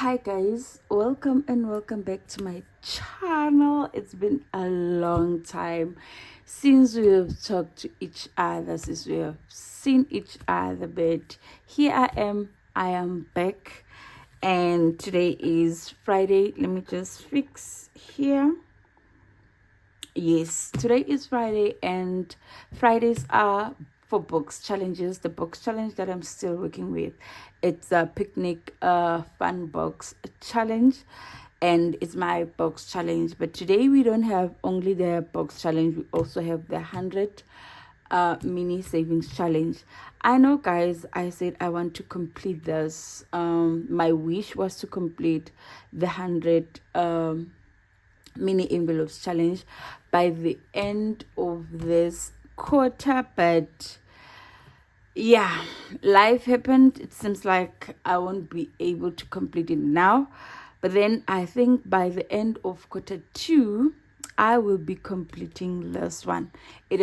Hi guys, welcome and welcome back to my channel. It's been a long time since we have talked to each other, since we have seen each other, but here I am back, and today is Friday. Let me just fix here. Yes, today is Friday, and Fridays are for box challenges. The box challenge that I'm still working with, it's a picnic fun box challenge, and it's my box challenge. But today we don't have only the box challenge, we also have the 100 mini savings challenge. I know, guys, I said I want to complete this. My wish was to complete the 100 mini envelopes challenge by the end of this quarter, but yeah, life happened. It seems like I won't be able to complete it now, but then I think by the end of quarter two I will be completing this one. It's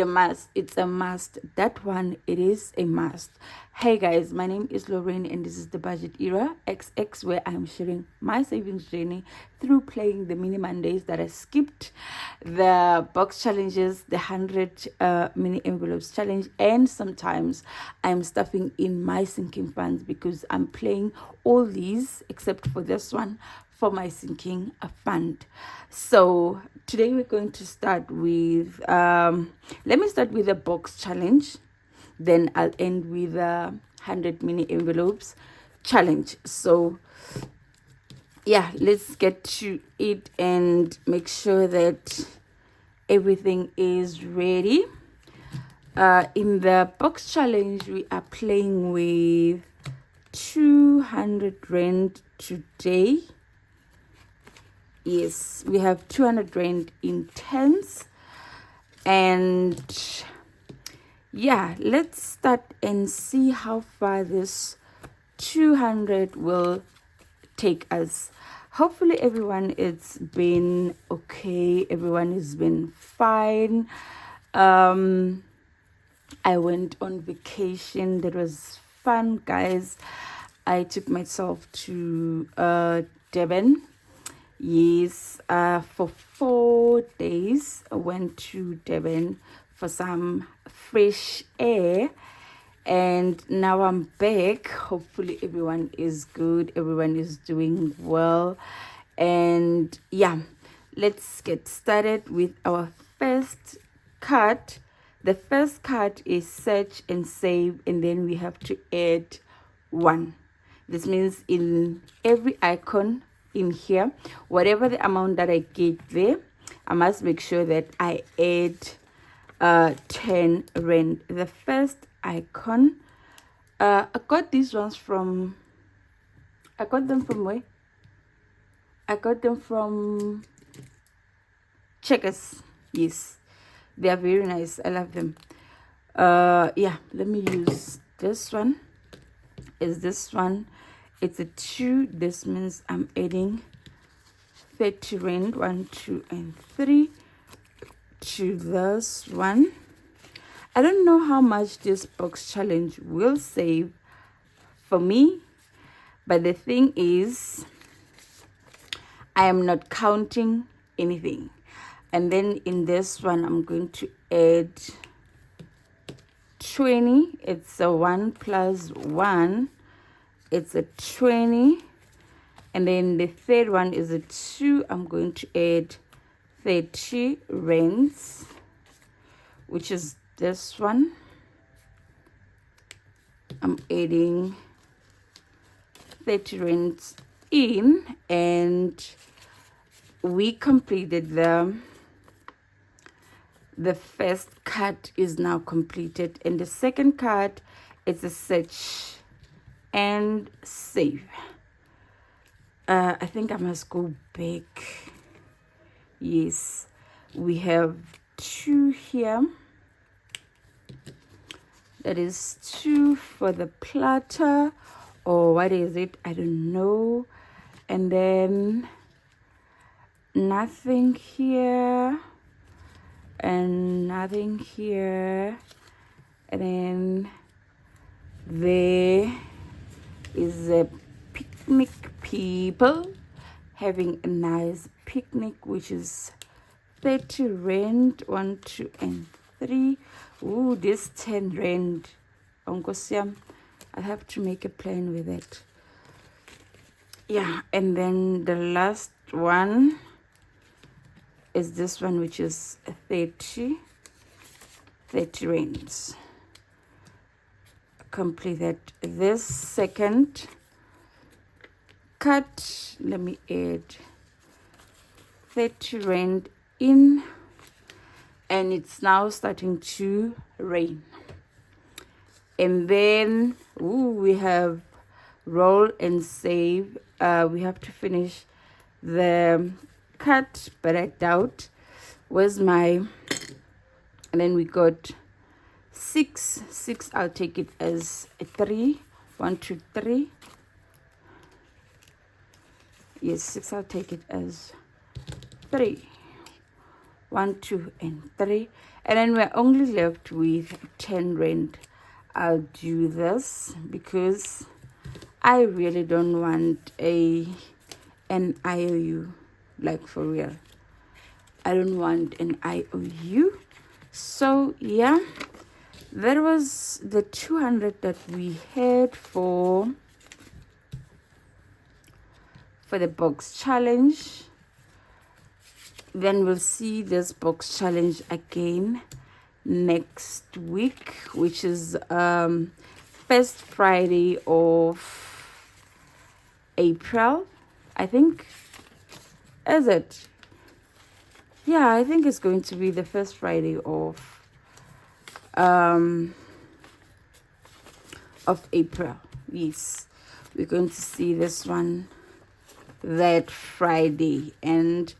a must. That one, it is a must. Hey guys, my name is Lorraine, and this is the Budget Era XX, where I'm sharing my savings journey through playing the mini Mondays that I skipped, the box challenges, the 100 mini envelopes challenge, and sometimes I'm stuffing in my sinking funds because I'm playing all these except for this one for my sinking fund. So today we're going to start with let me start with the box challenge, then I'll end with 100 mini envelopes challenge. So yeah, let's get to it and make sure that everything is ready. In the box challenge, we are playing with 200 rand today. Yes, we have 200 rand in tens. And yeah, let's start and see how far this 200 will take us. Hopefully everyone it's been okay, everyone has been fine. I went on vacation. That was fun, guys. I took myself to Devon. Yes, for 4 days I went to Devon for some fresh air, and now I'm back. Hopefully everyone is good, everyone is doing well, and yeah, let's get started with our first card. The first card is search and save, and then we have to add one. This means in every icon in here, whatever the amount that I get there, I must make sure that I add 10 rand. The first icon, I got these ones from, I got them from where? I got them from Checkers. Yes, they are very nice. I love them. Yeah, let me use this one. Is this one? It's a 2. This means I'm adding 30 rand, 1, 2, and 3 to this one. I don't know how much this box challenge will save for me, but the thing is, I am not counting anything. And then in this one, I'm going to add 20. It's a 1 plus 1. It's a 20. And then the third one is a 2. I'm going to add 30 rands, which is this one. I'm adding 30 rands in, and we completed the first card is now completed, and the second card is a search and save. I think I must go back. Yes, we have 2 here. That is 2 for the platter, or what is it? I don't know. And then nothing here, and nothing here, and then there is a people having a nice picnic, which is 30 rand, 1, 2, and 3. Ooh, this 10 rand. Uncle Siam, I have to make a plan with it. Yeah, and then the last one is this one, which is 30 rands. Completed this second cut. Let me add 30 rand in, and it's now starting to rain. And then we have roll and save. We have to finish the cut, but I doubt. Where's my... And then we got 6. I'll take it as a 3. 1, 2, 3. Yes, 6. I'll take it as 3. 1, 2, and 3. And then we're only left with 10 rand. I'll do this because I really don't want an IOU, like for real. I don't want an IOU. So yeah, that was the 200 that we had for the box challenge. Then we'll see this box challenge again next week, which is first Friday of April, I think. Is it? Yeah, I think it's going to be the first Friday of April. Yes, we're going to see this one that Friday. And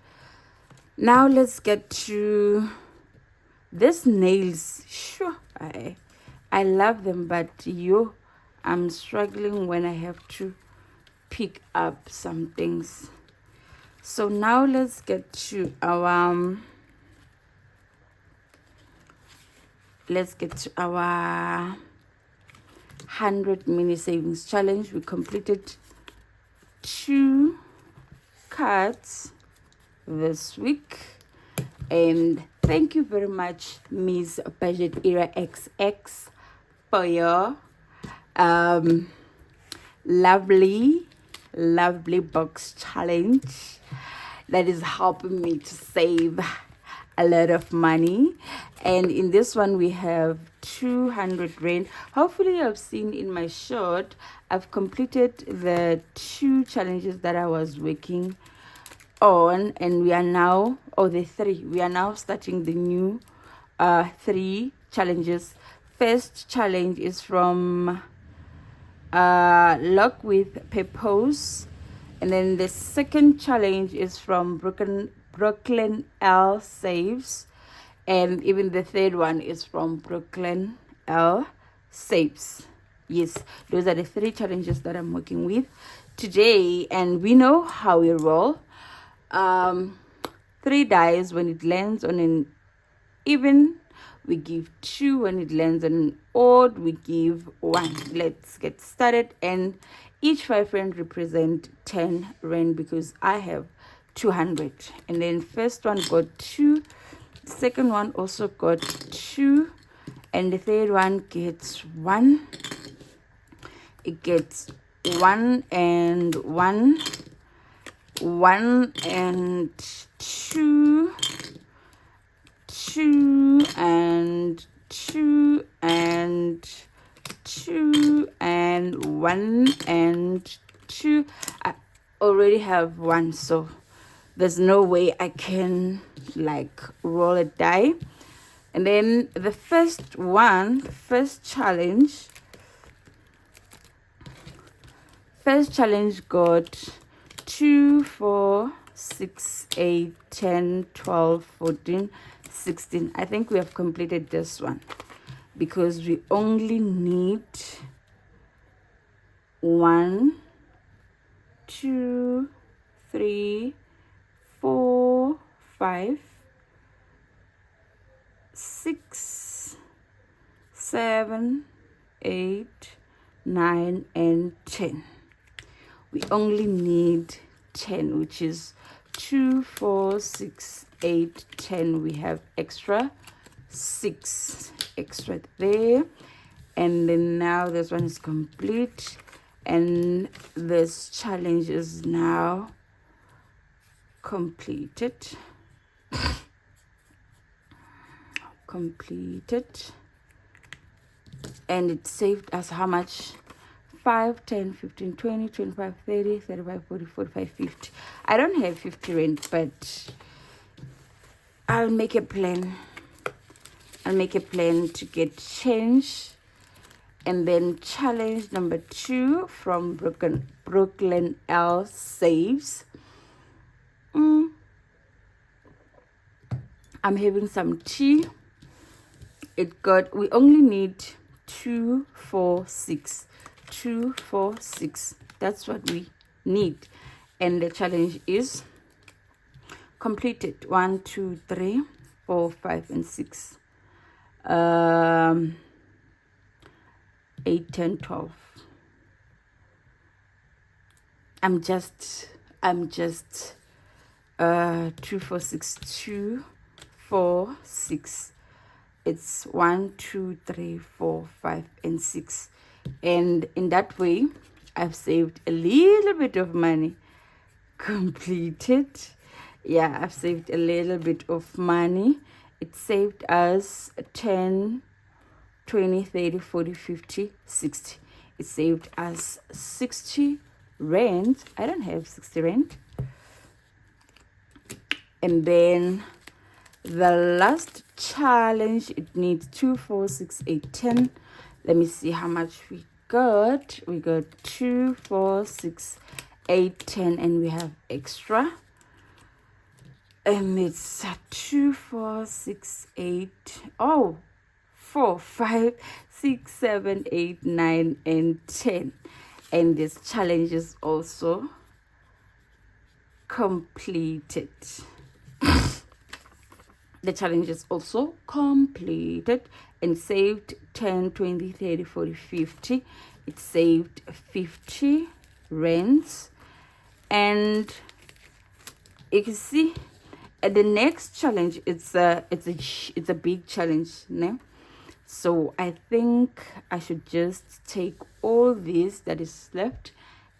now let's get to this nails. Sure, I love them, but I'm struggling when I have to pick up some things. So now let's get to our 100 mini savings challenge. We completed 2 cards this week, and thank you very much, Miss Budget Era XX, for your lovely box challenge that is helping me to save a lot of money. And in this one we have 200 rand. Hopefully you've seen in my short, I've completed the 2 challenges that I was working on, and we are now, the 3, we are now starting the new 3 challenges. First challenge is from Lock with Purpose, and then the second challenge is from Brooklyn L Saves, and even the third one is from Brooklyn L Saves. Yes, those are the 3 challenges that I'm working with today, and we know how we roll. 3 dice. When it lands on an even, we give 2. When it lands on an odd, we give 1. Let's get started. And each 5 rand represent 10 rand because I have 200. And then first one got 2, second one also got 2, and the third one gets 1. It gets 1 and 1, 1 and 2, 2 and 2 and 2 and 1 and 2. I already have 1, so there's no way I can like roll a die. And then the first challenge got 2, 4, 6, 8, 10, 12, 14, 16. I think we have completed this one because we only need 1, 2, 3, 4, 5, 6, 7, 8, 9, and 10. we only need 10, which is 2, 4, 6, 8, 10. We have extra 6 extra there. And then now this one is complete, and this challenge is now completed. And it saved us how much? 5, 10, 15, 20, 25, 30, 35, 40, 45, 50. I don't have 50 rand, but I'll make a plan. To get change. And then challenge number 2 from Brooklyn L saves. I'm having some tea. We only need 2, 4, 6. 2, 4, 6. That's what we need. And the challenge is completed. 1, 2, 3, 4, 5, and 6. 8, 10, 12. I'm just 2, 4, 6, 2, 4, 6. It's 1, 2, 3, 4, 5, and 6. And in that way, I've saved a little bit of money. Completed. Yeah, I've saved a little bit of money. It saved us 10, 20, 30, 40, 50, 60. It saved us 60 rand. I don't have 60 rand. And then the last challenge, it needs 2, 4, 6, 8, 10. Let me see how much we got. We got 2, 4, 6, 8, 10, and we have extra. And it's 2, 4, 6, 8. Oh, 4, 5, 6, 7, 8, 9, and 10. And this challenge is also completed. The challenge is also completed and saved 10, 20, 30, 40, 50. It saved 50 rands. And you can see at the next challenge, it's a big challenge, no? So I think I should just take all this that is left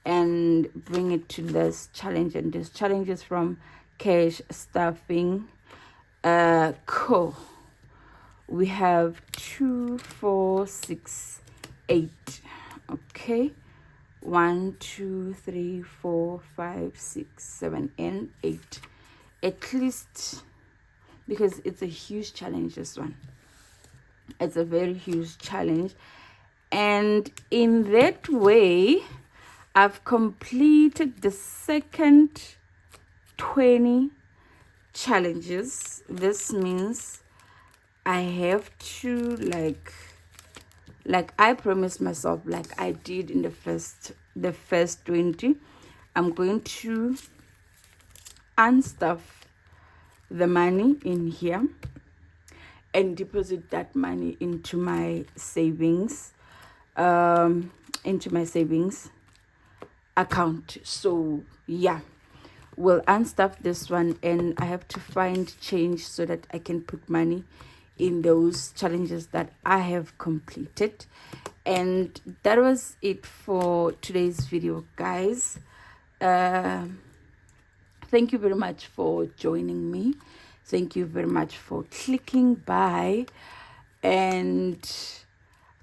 and bring it to this challenge. And this challenge is from Cash Stuffing Co. We have 2, 4, 6, 8. Okay, 1, 2, 3, 4, 5, 6, 7, and 8. At least, because it's a huge challenge, this one. It's a very huge challenge. And in that way, I've completed the second 20 challenges. This means I have to like I promised myself, like I did in the first 20, I'm going to unstuff the money in here and deposit that money into my savings account. So yeah, we'll unstuff this one, and I have to find change so that I can put money in those challenges that I have completed. And that was it for today's video, guys. Thank you very much for joining me. Thank you very much for clicking by. And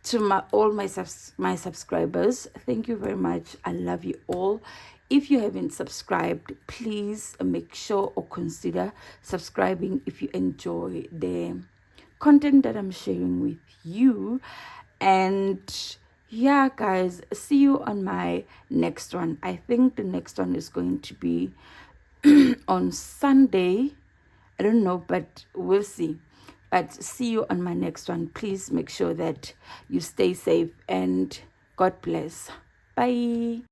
to all my subscribers, thank you very much. I love you all. If you haven't subscribed, please make sure or consider subscribing if you enjoy the content that I'm sharing with you. And yeah, guys, see you on my next one. I think the next one is going to be on Sunday. I don't know, but we'll see. But see you on my next one. Please make sure that you stay safe, and God bless. Bye.